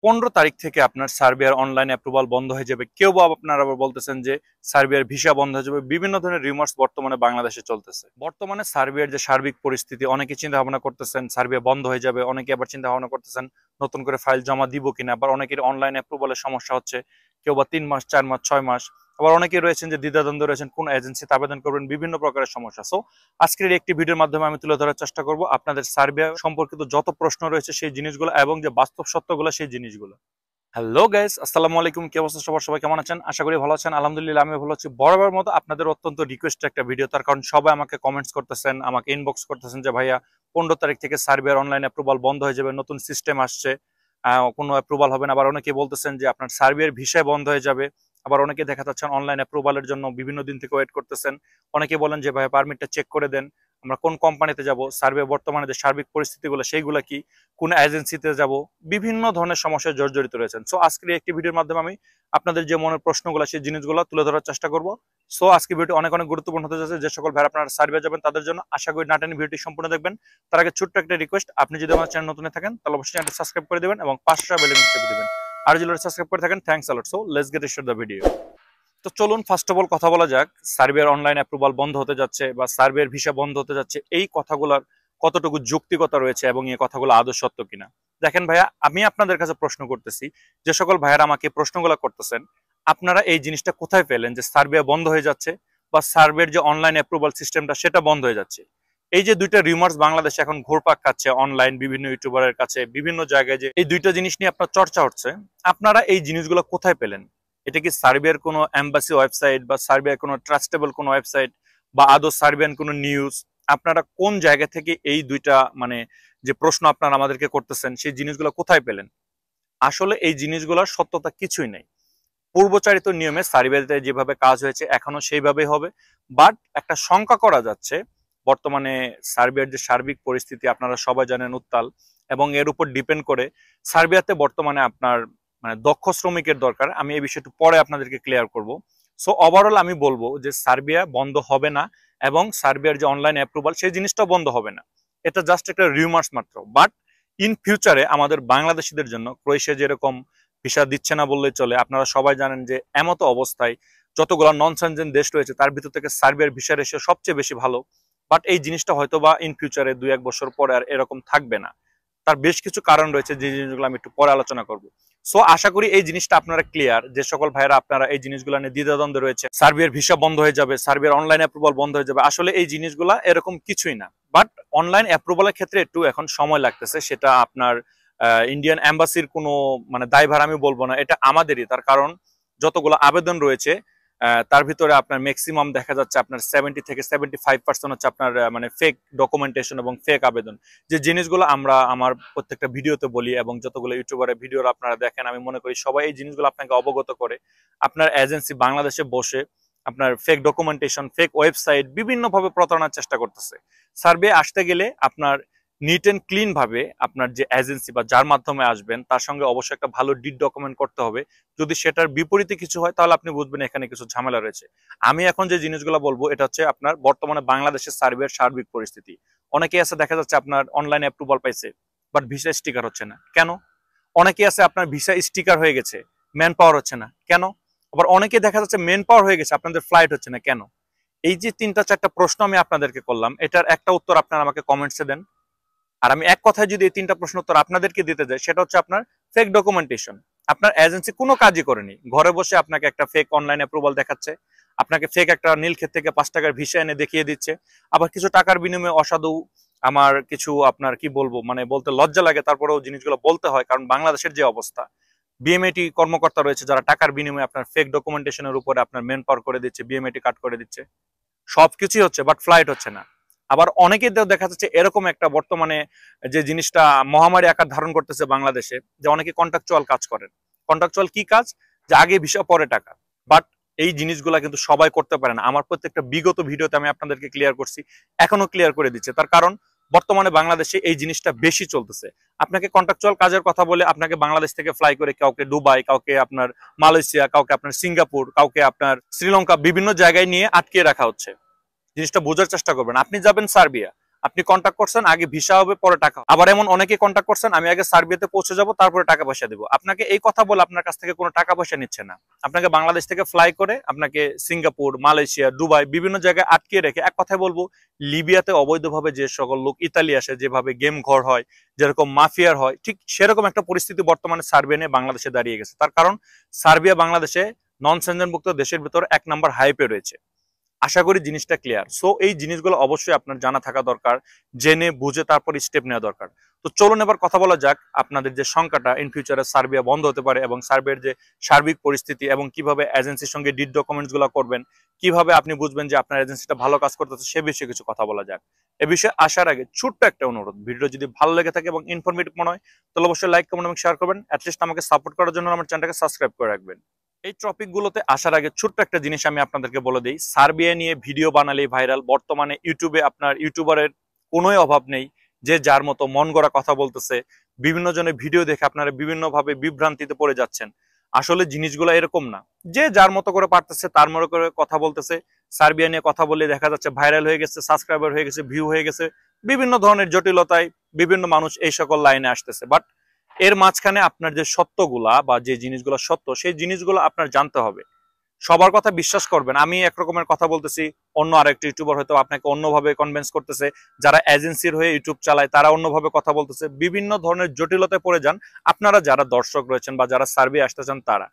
15 তারিখ থেকে আপনার সার্বিয়ার অনলাইন অ্যাপ্রুভাল বন্ধ হয়ে যাবে। কেউ বা আপনারা আবার বলতেছেন যে সার্বিয়ার ভিসা বন্ধ হয়ে যাবে। বিভিন্ন ধরনের রিউমার্স বর্তমানে বাংলাদেশে চলতেছে। বর্তমানে সার্বিয়ার যে সার্বিক পরিস্থিতি, অনেকে চিন্তা ভাবনা করতেছেন সার্বিয়া বন্ধ হয়ে যাবে, অনেকে আবার চিন্তা ভাবনা করতেছেন নতুন করে ফাইল জমা দিব কিনা, আবার অনেকের অনলাইন অ্যাপ্রুভালের সমস্যা হচ্ছে, কেউ বা 3 মাস 4 মাস 6 মাস, আবার অনেকে রয়েছেন যে দ্বিধাদ্বন্দ্ব রয়েছেন কোন এজেন্সিতে আবেদন করবেন, বিভিন্ন প্রকারের সমস্যা। সো আজকের একটি ভিডিওর মাধ্যমে আমি তুলে ধরার চেষ্টা করব আপনাদের সার্বিয়া সম্পর্কিত যত প্রশ্ন রয়েছে সেই জিনিসগুলো এবং যে বাস্তব সত্যগুলো সেই জিনিসগুলো। হ্যালো গাইস, আসসালামু আলাইকুম। কি অবস্থা সবার? সবাই কেমন আছেন? আশা করি ভালো আছেন। আলহামদুলিল্লাহ আমি ভালো আছি। বরাবর মতো আপনাদের অত্যন্ত রিকোয়েস্ট একটা ভিডিও, তার কারণ সবাই আমাকে কমেন্টস করতেছেন, আমাকে ইনবক্স করতেছেন যে ভাইয়া 15 তারিখ থেকে সার্বিয়ার অনলাইন অ্যাপ্রুভাল বন্ধ হয়ে যাবে, নতুন সিস্টেম আসছে, কোনো অ্যাপ্রুভাল হবে না। আবার অনেকে বলতেছেন যে আপনার সার্বিয়ার ভিসা বন্ধ হয়ে যাবে। আবার অনেকে দেখা যাচ্ছেন অনলাইন অ্যাপ্রুভালের জন্য বিভিন্ন দিন থেকে ওয়েট করতেছেন। অনেকে বলেন যে ভাইয়া পারমিটটা চেক করে দেন, আমরা কোন কোম্পানিতে যাব, সার্বিয়া বর্তমানে যে সার্বিক পরিস্থিতিগুলো সেইগুলো কি, কোন এজেন্সিতে যাব, বিভিন্ন ধরনের সমস্যায় জর্জরিত রয়েছেন। সো আজকের একটি ভিডিওর মাধ্যমে আমি আপনাদের যে মনের প্রশ্নগুলো সেই জিনিসগুলো তুলে ধরার চেষ্টা করব। সো আজকে ভিডিও অনেক অনেক গুরুত্বপূর্ণ হতে যাচ্ছে। যে সকল ভাইরা আপনারা সার্বিয়া যাবেন তাদের জন্য, আশা করি নাটানি ভিডিওটি সম্পূর্ণ দেখবেন। তার আগে ছোট্ট একটা রিকোয়েস্ট, আপনি যদি আমার চ্যানেল নতুন থাকেন তাহলে অবশ্যই চ্যানেলটি সাবস্ক্রাইব করে দেবেন এবং পাশে বেল আইকন চেপে দিবেন। আর যদি সাবস্ক্রাইব করে থাকেন, thanks a lot. So let's get start the video. তো চলুন ফার্স্ট অফ অল কথা বলা যাক, সার্বিয়ার অনলাইন অ্যাপ্রুভাল বন্ধ হতে যাচ্ছে বা সার্বিয়ার ভিসা বন্ধ হতে যাচ্ছে, এই কথাগুলোর কতটুকু যৌক্তিকতা রয়েছে এবং এই কথাগুলো আদৌ সত্য কিনা। দেখেন ভাইয়া, আমি আপনাদের কাছে প্রশ্ন করতেছি, যে সকল ভাইয়ারা আমাকে প্রশ্নগুলো করতেছেন, আপনারা এই জিনিসটা কোথায় পেলেন যে সার্বিয়া বন্ধ হয়ে যাচ্ছে বা সার্বিয়ার যে অনলাইন অ্যাপ্রুভাল সিস্টেমটা সেটা বন্ধ হয়ে যাচ্ছে? এই যে দুইটা রিউমার্স বাংলাদেশে এখন ঘুরপাক খাচ্ছে অনলাইন বিভিন্ন ইউটিউবারের কাছে, বিভিন্ন জায়গায়, যে এই দুইটা জিনিস নিয়ে আপনার চর্চা হচ্ছে, আপনারা এই জিনিসগুলো কোথায় পেলেন? এটা কি সার্বিয়ার কোনো এম্বাসি ওয়েবসাইট বা সার্বিয়ার কোনো ট্রাস্টেবল কোনো ওয়েবসাইট বা আদৌ সার্বিয়ান কোনো নিউজ? আপনারা কোন জায়গা থেকে এই দুইটা যে প্রশ্ন আপনারা আমাদেরকে করতেছেন সেই জিনিসগুলো কোথায় পেলেন? আসলে এই জিনিসগুলোর সত্যতা কিছুই নেই। পূর্বচারিত নিয়মে সার্বিয়াতে যেভাবে কাজ হয়েছে এখনো সেইভাবেই হবে। বাট একটা শঙ্কা করা যাচ্ছে, বর্তমানে সার্বিয়ার যে সার্বিক পরিস্থিতি আপনারা সবাই জানেন উত্তাল, এবং এর উপর ডিপেন্ড করে সার্বিয়াতে বর্তমানে আপনার দক্ষ শ্রমিকের দরকার। আমি এই বিষয়টা পরে আপনাদেরকে ক্লিয়ার করব। সো ওভারঅল আমি বলবো যে সার্বিয়া বন্ধ হবে না এবং সার্বিয়ার যে অনলাইন অ্যাপ্রুভাল সেই জিনিসটাও বন্ধ হবে না। এটা জাস্ট একটা রিউমার্স মাত্র। বাট ইন ফিউচারে আমাদের বাংলাদেশিদের জন্য ক্রোয়েশিয়া যেরকম ভিসা দিচ্ছে না বললেই চলে, আপনারা সবাই জানেন যে এমতো অবস্থায় যতগুলো নন সেনজেন দেশ রয়েছে তার ভিতর থেকে সার্বিয়ার ভিসা রেশিও সবচেয়ে বেশি ভালো। বাট এই জিনিসটা হয়তো বা ইন ফিউচারে 2-1 বছর পরে আর এরকম থাকবে না। তার বেশ কিছু কারণ রয়েছে যে জিনিসগুলো আমি একটু পরে আলোচনা করব। সো আশা করি এই জিনিসটা আপনারা ক্লিয়ার। যে সকল ভাইরা আপনারা এই জিনিসগুলো নিয়ে দ্বিধাদ্বন্দ্বে রয়েছে, সার্বিয়ার ভিসা বন্ধ হয়ে যাবে, সার্বিয়ার অনলাইন অ্যাপ্রুভাল বন্ধ হয়ে যাবে, আসলে এই জিনিসগুলা এরকম কিছুই না। বাট অনলাইন অ্যাপ্রুভালের ক্ষেত্রে একটু এখন সময় লাগতেছে, সেটা আপনার ইন্ডিয়ান এম্বাসির কোনো দায়ভার আমি বলবো না, এটা আমাদেরই। তার কারণ যতগুলো আবেদন রয়েছে তার ভিতরে আপনার ম্যাক্সিমাম দেখা যাচ্ছে আপনার 70 থেকে 75% হচ্ছে আপনার ফেক ডকুমেন্টেশন এবং ফেক আবেদন। যে জিনিসগুলো আমরা আমার প্রত্যেকটা ভিডিওতে বলি এবং যতগুলো ইউটিউবারের ভিডিও আপনারা দেখেন, আমি মনে করি সবাই এই জিনিসগুলো আপনাকে অবগত করে। আপনার এজেন্সি বাংলাদেশে বসে আপনার ফেক ডকুমেন্টেশন, ফেক ওয়েবসাইট বিভিন্নভাবে প্রতারণার চেষ্টা করতেছে। সার্ভে আসতে গেলে আপনার নিট এন্ড ক্লিন ভাবে আপনার যে এজেন্সি বা যার মাধ্যমে আসবেন তার সঙ্গে অবশ্যই একটা ভালো ডিড ডকুমেন্ট করতে হবে। যদি সেটার বিপরীতে কিছু হয় তাহলে আপনি বুঝবেন এখানে কিছু ঝামেলা রয়েছে। আমি এখন যে জিনিসগুলো বলবো এটা হচ্ছে আপনার বর্তমানে বাংলাদেশের সার্বিয়ার সার্বিক পরিস্থিতি। অনেকে আছে দেখা যাচ্ছে আপনার অনলাইন অ্যাপ্রুভাল পাইছে বাট ভিসা স্টিকার হচ্ছে না, কেন? অনেকে আছে আপনার ভিসা স্টিকার হয়ে গেছে, ম্যান পাওয়ার হচ্ছে না, কেন? আবার অনেকে দেখা যাচ্ছে ম্যান পাওয়ার হয়ে গেছে, আপনাদের ফ্লাইট হচ্ছে না, কেন? এই যে 3-4টা প্রশ্ন আমি আপনাদেরকে করলাম, এটার একটা উত্তর আপনারা আমাকে কমেন্টসে দেন। আর আমি এক কথায় যদি এই 3টা প্রশ্ন উত্তর আপনাদেরকে দিতে যাই, সেটা হচ্ছে আপনার ফেক ডকুমেন্টেশন। আপনার এজেন্সি কোনো কাজই করেনি, ঘরে বসে আপনাকে একটা ফেক অনলাইন অ্যাপ্রুভাল দেখাচ্ছে, আপনাকে ফেক একটা নীলক্ষেত থেকে 5 টাকার ভিসা এনে দেখিয়ে দিচ্ছে, আবার কিছু টাকার বিনিময়ে অসাধু, আমার কিছু আপনার কি বলবো, বলতে লজ্জা লাগে, তারপরেও জিনিসগুলো বলতে হয় কারণ বাংলাদেশের যে অবস্থা, বিএমএটি কর্মকর্তা রয়েছে যারা টাকার বিনিময়ে আপনার ফেক ডকুমেন্টেশনের উপরে আপনার মেন পাওয়ার করে দিচ্ছে, বিএমএটি কাট করে দিচ্ছে, সবকিছুই হচ্ছে বাট ফ্লাইট হচ্ছে না। আবার অনেকেই দেখা যাচ্ছে এরকম একটা বর্তমানে যে জিনিসটা মহামারী আকার ধারণ করতেছে বাংলাদেশে, যে অনেকে কন্ট্রাকচুয়াল কাজ করেন। কন্ট্রাকচুয়াল কি কাজ? যে আগে ভিসা পরে টাকা। বাট এই জিনিসগুলা কিন্তু সবাই করতে পারে না। আমার প্রত্যেকটা বিগত ভিডিওতে আমি আপনাদেরকে ক্লিয়ার করছি, এখনো ক্লিয়ার করে দিচ্ছে। তার কারণ বর্তমানে বাংলাদেশে এই জিনিসটা বেশি চলতেছে। আপনাকে কন্ট্রাকচুয়াল কাজের কথা বলে আপনাকে বাংলাদেশ থেকে ফ্লাই করে কাউকে দুবাই, কাউকে আপনার মালয়েশিয়া, কাউকে আপনার সিঙ্গাপুর, কাউকে আপনার শ্রীলঙ্কা, বিভিন্ন জায়গায় নিয়ে আটকে রাখা হচ্ছে। জিনিসটা বোঝার চেষ্টা করবেন। আপনি যাবেন সার্বিয়া, আপনি কন্ট্যাক্ট করছেন, আগে ভিসা হবে পরে টাকা। আবার এমন অনেকে কন্ট্যাক্ট করছেন, আমি আগে সার্বিয়াতে পৌঁছে যাব তারপরে টাকা পয়সা দেবো। আপনাকে এই কথা বলে আপনার কাছ থেকে কোনো টাকা পয়সা নিচ্ছে না। আপনাকে বাংলাদেশ থেকে ফ্লাই করে আপনাকে সিঙ্গাপুর, মালয়েশিয়া, দুবাই বিভিন্ন জায়গায় আটকে রেখে, এক কথায় বলবো লিবিয়াতে অবৈধভাবে যে সকল লোক ইতালি আসে, যেভাবে গেম ঘর হয়, যেরকম মাফিয়ার হয়, ঠিক সেরকম একটা পরিস্থিতি বর্তমানে সার্বিয়া নিয়ে বাংলাদেশে দাঁড়িয়ে গেছে। তার কারণ সার্বিয়া বাংলাদেশে নন সেনজেনভুক্ত দেশের ভিতর 1 নাম্বার হাইপে রয়েছে। আশা করি জিনিসটা ক্লিয়ার। সো এই জিনিসগুলো অবশ্যই আপনার জানা থাকা দরকার, জেনে বুঝে তারপর স্টেপ নেওয়া দরকার। তো চলুন এবার কথা বলা যাক আপনাদের যে সংখ্যাটা ইন ফিউচারে সার্বিয়া বন্ধ হতে পারে এবং সার্বিয়ার যে সার্বিক পরিস্থিতি এবং কিভাবে এজেন্সির সঙ্গে ডিড ডকুমেন্টস গুলো করবেন, কিভাবে আপনি বুঝবেন যে আপনার এজেন্সিটা ভালো কাজ করতেছে, সে বিষয়ে কিছু কথা বলা যাক। এ বিষয়ে আসার আগে ছোট্ট একটা অনুরোধ, ভিডিও যদি ভালো লেগে থাকে এবং ইনফরমেটিভ মনে হয় তাহলে অবশ্যই লাইক, কমেন্ট এবং শেয়ার করবেন। অ্যাটলিস্ট আমাকে সাপোর্ট করার জন্য আমার চ্যানেলটাকে সাবস্ক্রাইব করে রাখবেন। এই টপিক গুলোতে আসার আগে ছোট্ট একটা জিনিস আমি আপনাদেরকে বলে দিই, সার্বিয়া নিয়ে ভিডিও বানালেই ভাইরাল। বর্তমানে ইউটিউবে আপনার ইউটিউবারের কোনোই অভাব নেই, যে যার মতো মন গড়া কথা বলতেছে। বিভিন্ন জনের ভিডিও দেখে আপনারা বিভিন্ন ভাবে বিভ্রান্তিতে পড়ে যাচ্ছেন। আসলে জিনিসগুলো এরকম না, যে যার মতো করে পারতেছে তার মতো করে কথা বলতেছে। সার্বিয়া নিয়ে কথা বললে দেখা যাচ্ছে ভাইরাল হয়ে গেছে, সাবস্ক্রাইবার হয়ে গেছে, ভিউ হয়ে গেছে, বিভিন্ন ধরনের জটিলতায় বিভিন্ন মানুষ এই সকল লাইনে আসতেছে। বাট এর মাঝখানে আপনার যে সত্যগুলা বা যে জিনিসগুলো সত্য, সেই জিনিসগুলো আপনার জানতে হবে। সবার কথা বিশ্বাস করবেন, আমি একরকমের কথা বলতেছি, অন্য আরেকটা ইউটিউবার হয়তো আপনাকে অন্যভাবে কনভিন্স করতেছে, যারা এজেন্সির হয়ে ইউটিউব চালায় তারা অন্যভাবে কথা বলতেছে, বিভিন্ন ধরনের জটিলতায় পড়ে যান আপনারা যারা দর্শক রয়েছেন বা যারা সার্ভে আসতে চান তারা।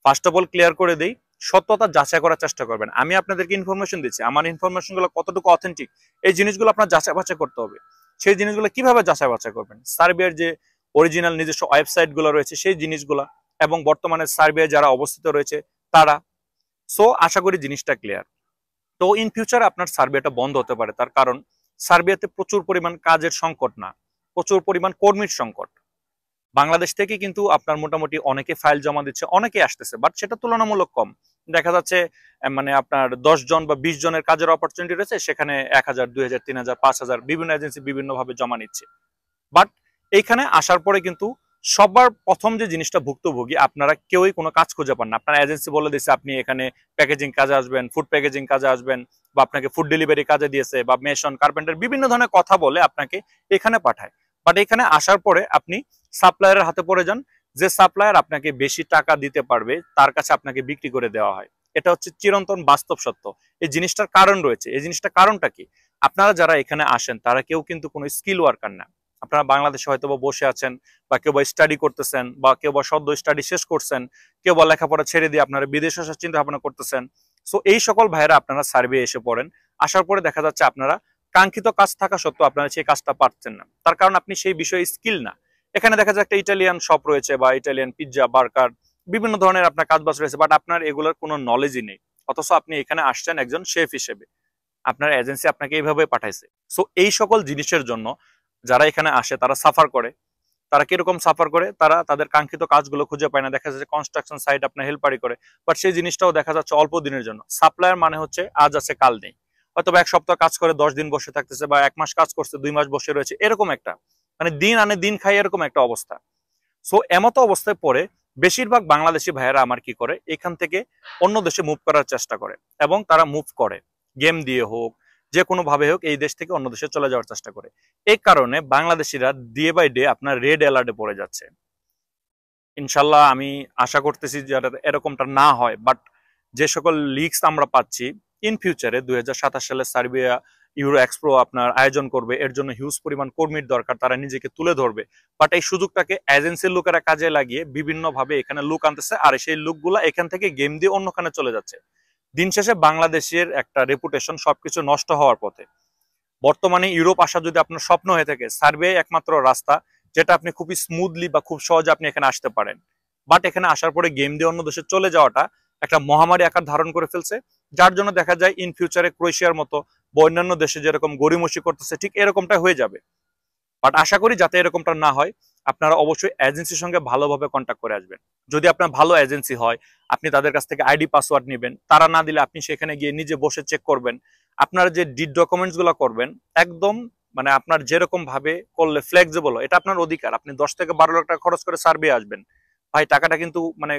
ফার্স্ট অফ অল ক্লিয়ার করে দেই, সত্যতা যাচাই করার চেষ্টা করবেন। আমি আপনাদেরকে ইনফরমেশন দিচ্ছি, আমার ইনফরমেশন গুলো কতটুকু অথেন্টিক এই জিনিসগুলো আপনার যাচাই বাছাই করতে হবে। সেই জিনিসগুলো কিভাবে যাচাই বাছাই করবেন? সার্বিয়ার যে অরিজিনাল নিজস্ব ওয়েবসাইট গুলো রয়েছে সেই জিনিসগুলা, এবং বর্তমানে সার্বিয়ায় যারা অবস্থিত রয়েছে তারা। সো আশা করি জিনিসটা ক্লিয়ার। তো ইন ফিউচারে আপনার সার্বিয়াটা বন্ধ হতে পারে, তার কারণ সার্বিয়াতে প্রচুর পরিমাণ কাজের সংকট না, প্রচুর পরিমাণ কর্মীর সংকট। বাংলাদেশ থেকে কিন্তু আপনার মোটামুটি অনেকে ফাইল জমা দিচ্ছে, অনেকে আসতেছে, বাট সেটা তুলনামূলক কম। দেখা যাচ্ছে মানে আপনার 10 জন বা 20 জনের কাজের অপরচুনিটি রয়েছে, সেখানে 1000, 2000, 3000, 5000 বিভিন্ন এজেন্সি বিভিন্ন ভাবে জমা নিচ্ছে। বাট এইখানে আসার পরে কিন্তু সবার প্রথম যে জিনিসটা ভুক্তভোগী আপনারা কেউই কোনো কাজ খুঁজে পান না। আপনার এজেন্সি বলে দিচ্ছে আপনি এখানে প্যাকেজিং কাজে আসবেন, ফুড প্যাকেজিং কাজে আসবেন, বা আপনাকে ফুড ডেলিভারি কাজে দিয়েছে, বা মেশন, কার্পেন্টার বিভিন্ন ধরনের কথা বলে আপনাকে এখানে পাঠায়। বাট এখানে আসার পরে আপনি সাপ্লায়ারের হাতে পড়ে যান, যে সাপ্লায়ার আপনাকে বেশি টাকা দিতে পারবে তার কাছে আপনাকে বিক্রি করে দেওয়া হয়। এটা হচ্ছে চিরন্তন বাস্তব সত্য। এই জিনিসটার কারণ রয়েছে। এই জিনিসটার কারণটা কি? আপনারা যারা এখানে আসেন তারা কেউ কিন্তু কোনো স্কিল ওয়ার্কার না। আপনারা বাংলাদেশে হয়তো বা বসে আছেন, বা কেউ বা স্টাডি করতেছেন, বা কেউ বা সদ্য স্টাডি শেষ করছেন, কেউ বা লেখাপড়া ছেড়ে দিয়ে আপনারা বিদেশে আসার চিন্তা ভাবনা করতেছেন। সো এই সকল ভাইরা আপনারা সার্ভে এসে পড়েন। আসার পরে দেখা যাচ্ছে আপনারা কাঙ্ক্ষিত কাজ থাকা সত্ত্বেও আপনারা সেই কাজটা পাচ্ছেন না, তার কারণ আপনি সেই বিষয়ে স্কিল না। এখানে দেখা যায় একটা ইটালিয়ান শপ রয়েছে, বা ইটালিয়ান পিৎজা, বার্গার, বিভিন্ন ধরনের আপনার কাজবাজ রয়েছে, বাট আপনার এগুলোর কোনো নলেজই নেই। অথচ আপনি এখানে আসছেন একজন শেফ হিসেবে, আপনার এজেন্সি আপনাকে এইভাবে পাঠাইছে। সো এই সকল জিনিসের জন্য যারা এখানে আসে তারা সাফার করে। তারা কিরকম সাফার করে? তারা তাদের কাঙ্ক্ষিত কাজগুলো খুঁজে পায় না। দেখা যাচ্ছে কনস্ট্রাকশন সাইট আপনার হেল্পারি করে, বাট সেই জিনিসটাও দেখা যাচ্ছে অল্প দিনের জন্য। সাপ্লায়ার মানে হচ্ছে আজ আছে কাল নেই, হয়তো 1 সপ্তাহ কাজ করে 10 দিন বসে থাকতেছে, বা 1 মাস কাজ করছে 2 মাস বসে রয়েছে, এরকম একটা মানে দিন আনে দিন খাই এরকম একটা অবস্থা। সো এমতো অবস্থায় পরে বেশিরভাগ বাংলাদেশি ভাইয়েরা আমার কি করে, এখান থেকে অন্য দেশে মুভ করার চেষ্টা করে, এবং তারা মুভ করে গেম দিয়ে হোক, যে কোনো ভাবে হোক এই দেশ থেকে অন্য দেশে চলে যাওয়ার চেষ্টা করে। এই কারণে বাংলাদেশিরা ডে বাই ডে আপনার রেড অ্যালার্টে পড়ে যাচ্ছে। ইনশাল্লাহ আমি আশা করতেছি যে এরকমটা না হয়, বাট যে সকল লিগস আমরা পাচ্ছি ইন ফিউচারে 2027 সালে সার্বিয়া ইউরো এক্সপো আপনার আয়োজন করবে, এর জন্য হিউজ পরিমাণ কর্মীর দরকার, তারা নিজেকে তুলে ধরবে। বাট এই সুযোগটাকে এজেন্সির লোকেরা কাজে লাগিয়ে বিভিন্ন ভাবে এখানে লুক আনতেছে, আর সেই লুকগুলা এখান থেকে গেম দিয়ে অন্যখানে চলে যাচ্ছে। দিন শেষে বাংলাদেশের একটা রেপুটেশন সবকিছু নষ্ট হওয়ার পথে। বর্তমানে ইউরোপ আসা যদি আপনার স্বপ্ন হয়ে থাকে, সার্বিয়া একমাত্র রাস্তা যেটা আপনি খুবই স্মুথলি বা খুব সহজে আপনি এখানে আসতে পারেন। বাট এখানে আসার পরে গেম দিয়ে অন্য দেশে চলে যাওয়াটা একটা মহামারী আকার ধারণ করে ফেলছে, যার জন্য দেখা যায় ইন ফিউচারে ক্রোয়েশিয়ার মতো বা অন্যান্য দেশে যেরকম গড়িমসি করতেছে ঠিক এরকমটা হয়ে যাবে। বাট আশা করি যাতে এরকমটা না হয়, আপনারা অবশ্যই এজেন্সির সঙ্গে ভালোভাবে কন্ট্যাক্ট করে আসবেন। যদি আপনার ভালো এজেন্সি হয়, আপনি তাদের কাছ থেকে আইডি পাসওয়ার্ড নেবেন, তারা না দিলে আপনি সেখানে গিয়ে নিজে বসে চেক করবেন। আপনার যে ডিড ডকুমেন্টস গুলো করবেন একদম মানে আপনার যেরকম ভাবে করলে ফ্লেক্সিবল, এটা আপনার অধিকার। আপনি 10 থেকে 12 লাখ টাকা খরচ করে সার্ভে আসবেন, ভাই টাকাটা কিন্তু মানে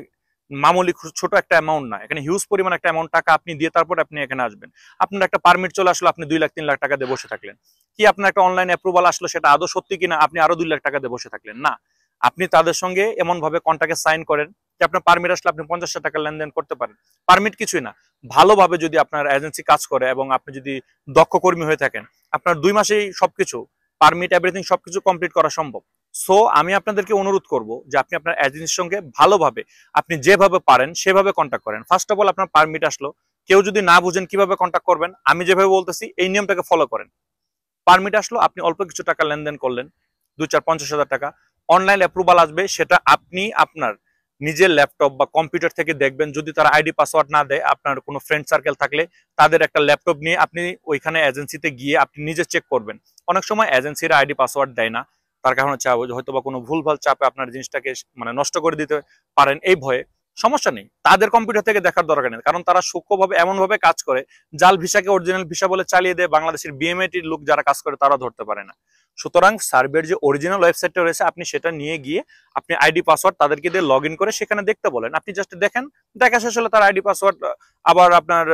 মামুলি ছোট একটা অ্যামাউন্ট না, এখানে হিউজ পরিমাণ একটা অ্যামাউন্ট টাকা আপনি দিয়ে তারপর আপনি এখানে আসবেন। আপনার একটা পারমিট চলে আসলো, আপনি 2 লাখ 3 লাখ টাকা দিয়ে বসে থাকলেন। কি আপনার একটা অনলাইন অ্যাপ্রুভাল আসলো, সেটা আদৌ সত্যি কিনা, আপনি আরো 2 লাখ টাকা দিয়ে বসে থাকলেন না। আপনি তাদের সঙ্গে এমন ভাবে কন্ট্রাক্টে সাইন করেন যে আপনার পারমিট আসলে আপনি 50,000 টাকা লেনদেন করতে পারেন। পারমিট কিছুই না, ভালোভাবে যদি আপনার এজেন্সি কাজ করে এবং আপনি যদি দক্ষ কর্মী হয়ে থাকেন, আপনার 2 মাসেই সবকিছু পারমিট এভরিথিং সবকিছু কমপ্লিট করা সম্ভব। সো আমি আপনাদেরকে অনুরোধ করব যে আপনি আপনার এজেন্সির সঙ্গে ভালোভাবে আপনি যেভাবে পারেন সেভাবে কন্ট্যাক্ট করেন। ফার্স্ট অফ অল আপনার পারমিট আসলো, কেউ যদি না বুঝেন কিভাবে কন্ট্যাক্ট করবেন, আমি যেভাবে বলতেছি এই নিয়মটাকে ফলো করেন। পারমিট আসলো, আপনি অল্প কিছু টাকা লেনদেন করলেন, 2-4-50,000 টাকা। অনলাইন অ্যাপ্রুভাল আসবে, সেটা আপনি আপনার নিজের ল্যাপটপ বা কম্পিউটার থেকে দেখবেন। যদি তারা আইডি পাসওয়ার্ড না দেয়, আপনার কোনো ফ্রেন্ড সার্কেল থাকলে তাদের একটা ল্যাপটপ নিয়ে আপনি ওইখানে এজেন্সিতে গিয়ে আপনি নিজে চেক করবেন। অনেক সময় এজেন্সিরা আইডি পাসওয়ার্ড দেয় না, তার কারণ হচ্ছে হয়তো বা কোনো ভুলভাল চাপে আপনার জিনিসটাকে মানে নষ্ট করে দিতে পারেন এই ভয়ে। সমস্যা নেই, তাদের কম্পিউটার থেকে দেখার দরকার নেই, কারণ তারা সূক্ষ্মভাবে এমনভাবে কাজ করে, জাল ভিসাকে অরিজিনাল ভিসা বলে চালিয়ে দেয়। বাংলাদেশের বিএমএটির লোক যারা কাজ করে তারা ধরতে পারে না। সুতরাং সার্বিয়ার যে অরিজিনাল ওয়েবসাইটটা রয়েছে, আপনি সেটা নিয়ে গিয়ে আপনি আইডি পাসওয়ার্ড তাদেরকে দিয়ে লগ ইন করে সেখানে দেখতে বলেন। আপনি জাস্ট দেখেন, দেখা শেষ হলে তার আইডি পাসওয়ার্ড আবার আপনার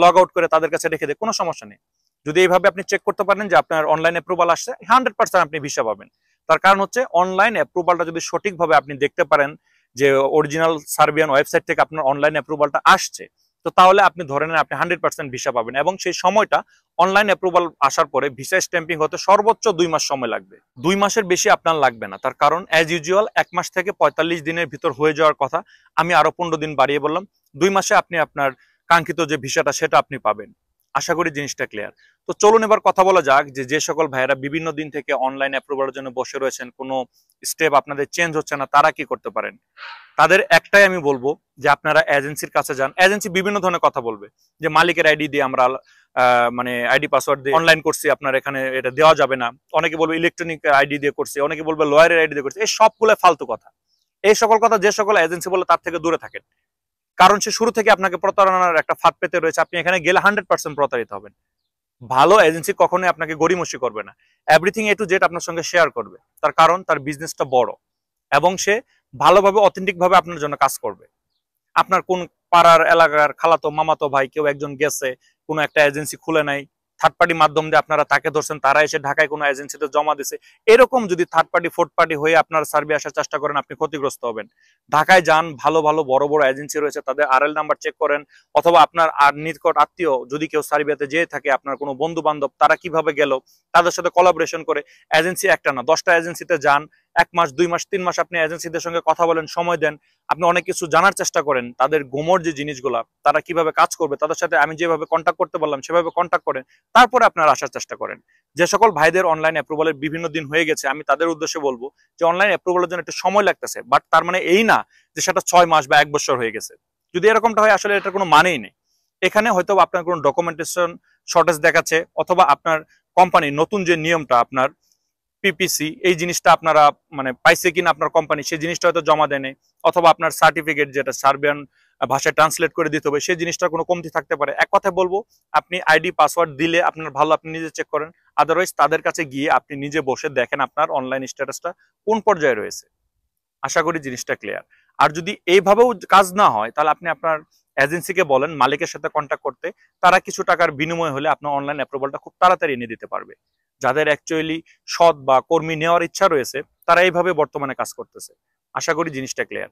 লগ আউট করে তাদের কাছে রেখে দেয়, কোনো সমস্যা নেই। যদি এইভাবে আপনি চেক করতে পারেন যে আপনার অনলাইন অ্যাপ্রুভাল আসছে, 100% আপনি ভিসা পাবেন। তার কারণ হচ্ছে অনলাইন অ্যাপ্রুভালটা যদি সঠিকভাবে আপনি দেখতে পারেন যে অরিজিনাল সার্বিয়ান ওয়েবসাইট থেকে আপনার অনলাইন অ্যাপ্রুভালটা আসছে, তো তাহলে আপনি ধরে নেন আপনি 100% ভিসা পাবেন। এবং সেই সময়টা অনলাইন অ্যাপ্রুভাল আসার পরে ভিসা স্ট্যাম্পিং হতে সর্বোচ্চ 2 মাস সময় লাগবে। 2 মাসের বেশি আপনার লাগবে না। তার কারণ অ্যাজ ইউজুয়াল 1 মাস থেকে 45 দিনের ভিতর হয়ে যাওয়ার কথা, আমি আরো 15 দিন বাড়িয়ে বললাম। 2 মাসে আপনি আপনার কাঙ্ক্ষিত যে ভিসাটা সেটা আপনি পাবেন। আশা করি জিনিসটা ক্লিয়ার। তো চলুন এবার কথা বলা যাক যে সকল ভাইয়েরা বিভিন্ন দিন থেকে অনলাইন অ্যাপ্রুভালের জন্য বসে রয়েছেন, কোনো স্টেপ আপনাদের চেঞ্জ হচ্ছে না, তারা কি করতে পারেন? তাদের একটাই আমি বলবো যে আপনারা এজেন্সির কাছে যান। এজেন্সি বিভিন্ন ধরনের কথা বলবে যে মালিকের আইডি দিয়ে আমরা মানে আইডি পাসওয়ার্ড দিয়ে অনলাইন করছি, আপনার এখানে এটা দেওয়া যাবে না। অনেকে বলবে ইলেকট্রনিক আইডি দিয়ে করছি, অনেকে বলবে লয়ারের আইডি দিয়ে করছি। এই সবগুলো ফালতু কথা। এই সকল কথা যে সকল এজেন্সি বলে তার থেকে দূরে থাকেন, কারণ সে শুরু থেকে আপনাকে প্রতারণার একটা ফাঁদ পেতে রয়েছে। আপনি এখানে গেলে 100% প্রতারিত হবেন। ভালো এজেন্সি কখনোই আপনাকে গড়িমসি করবে না, এভরিথিং এ টু জেড আপনার সঙ্গে শেয়ার করবে। তার কারণ তার বিজনেসটা বড় এবং সে ভালোভাবে অথেন্টিক ভাবে আপনার জন্য কাজ করবে। আপনার কোন পাড়ার এলাকার খালাতো মামাতো ভাই কেউ একজন গেছে, কোনো একটা এজেন্সি খুলে নাই, থার্ড পার্টি মাধ্যম দিয়ে আপনারা তাকে ধরছেন, তারা এসে ঢাকায় কোনো এজেন্সিতে জমা দিছে, এরকম যদি থার্ড পার্টি ফোর্থ পার্টি হয়ে আপনার সার্ভে আসার চেষ্টা করেন, আপনি ক্ষতিগ্রস্ত হবেন। ঢাকায় যান, ভালো ভালো বড় বড় এজেন্সি রয়েছে, তাদের আরএল নাম্বার চেক করেন, অথবা আপনার আর নিকট আত্মীয় যদি কেউ সার্বিয়াতে যেয়ে থাকে, আপনার কোনো বন্ধু বান্ধব তারা কিভাবে গেল, তাদের সাথে কোলাবোরেশন করে। এজেন্সি একটা না, 10টা এজেন্সিতে যান, 1 মাস 2 মাস 3 মাস আপনি এজেন্সিদের সঙ্গে কথা বলেন, সময় দেন, আপনি অনেক কিছু জানার চেষ্টা করেন, তাদের গোমর যে জিনিসগুলা তারা কিভাবে কাজ করবে, তাদের সাথে আমি যেভাবে কন্ট্যাক্ট করতে বললাম সেভাবে কন্ট্যাক্ট করেন, তারপরে আপনারা আসার চেষ্টা করেন। যে সকল ভাইদের অনলাইন অ্যাপ্রুভালের বিভিন্ন দিন হয়ে গেছে, আমি তাদের উদ্দেশ্যে বলবো যে অনলাইন অ্যাপ্রুভালের জন্য একটু সময় লাগতেছে, বাট তার মানে এই না যে সেটা 6 মাস বা 1 বছর হয়ে গেছে। যদি এরকমটা হয়, আসলে এটার কোনো মানেই নেই। এখানে হয়তো আপনার কোনো ডকুমেন্টেশন শর্টেজ দেখাচ্ছে, অথবা আপনার কোম্পানি নতুন যে নিয়মটা আপনার পিপিসি, এই জিনিসটা আপনারা মানে পাইছে কিনা আপনার কোম্পানি, সেই জিনিসটা হয়তো জমা দেয়নি, অথবা আপনার সার্টিফিকেট যেটা সার্বিয়ান ভাষায় ট্রান্সলেট করে দিতে হবে, সেই জিনিসটার কোনো কমতি থাকতে পারে। এক কথায় বলবো, আপনি আইডি পাসওয়ার্ড দিলে আপনার ভালো, আপনি নিজে চেক করেন। আদারওয়াইজ তাদের কাছে গিয়ে আপনি নিজে বসে দেখেন আপনার অনলাইন স্ট্যাটাসটা কোন পর্যায়ে রয়েছে। আশা করি জিনিসটা ক্লিয়ার। আর যদি এইভাবেও কাজ না হয়, তাহলে আপনি আপনার এজেন্সিকে বলেন মালিকের সাথে কন্ট্যাক্ট করতে, তারা কিছু টাকার বিনিময় হলে আপনার অনলাইন অ্যাপ্রুভালটা খুব তাড়াতাড়ি এনে দিতে পারবে। যাদের অ্যাকচুয়ালি সৎ বা কর্মী নেওয়ার ইচ্ছা রয়েছে, তারা এইভাবে বর্তমানে কাজ করতেছে। আশা করি জিনিসটা ক্লিয়ার।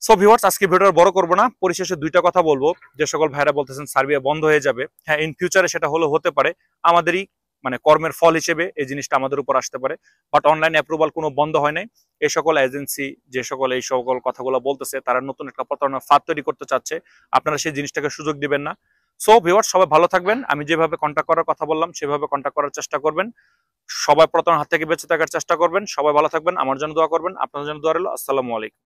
সো ভিউয়ার্স, আজকে ভিডিওটা বড় করবো না, পরিশেষে 2টা কথা বলবো। যে সকল ভাইরা বলতেছেন সার্বিয়া বন্ধ হয়ে যাবে, হ্যাঁ, ইন ফিউচারে সেটা হতে পারে, আমাদেরই মানে কর্মের ফল হিসেবে এই জিনিসটা আমাদের উপর আসতে পারে। বাট অনলাইন অ্যাপ্রুভাল কোনো বন্ধ হয় নাই। এই সকল এজেন্সি যে সকল এই সকল কথাগুলো বলতেছে, তারা নতুন একটা প্রতারণার ফাঁদ তৈরি করতে চাচ্ছে, আপনারা সেই জিনিসটাকে সুযোগ দিবেন না। সো ভিউয়ার্স, সবাই ভালো থাকবেন। আমি যেভাবে কন্ট্যাক্ট করার কথা বললাম সেভাবে কন্ট্যাক্ট করার চেষ্টা করবেন। সবাই প্রতারণার হাত থেকে বেঁচে থাকার চেষ্টা করবেন। সবাই ভালো থাকবেন, আমার জন্য দোয়া করবেন, আপনাদের জন্য দোয়া রইল। আসসালামু আলাইকুম।